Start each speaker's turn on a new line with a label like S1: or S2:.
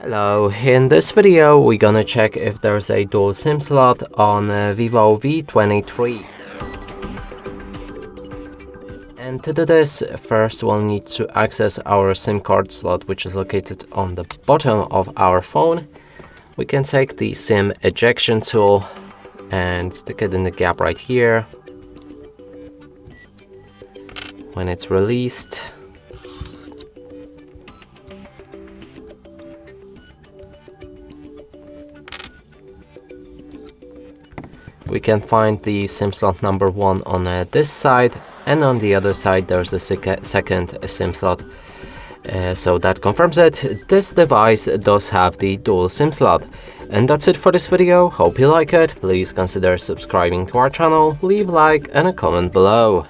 S1: Hello, in this video we're gonna check if there's a dual SIM slot on Vivo V23. And to do this, first we'll need to access our SIM card slot, which is located on the bottom of our phone. We can take the SIM ejection tool and stick it in the gap right here. When it's released, we can find the SIM slot number 1 on this side, and on the other side there's a second SIM slot. So that confirms it. This device does have the dual SIM slot. And that's it for this video. Hope you like it. Please consider subscribing to our channel, leave a like and a comment below.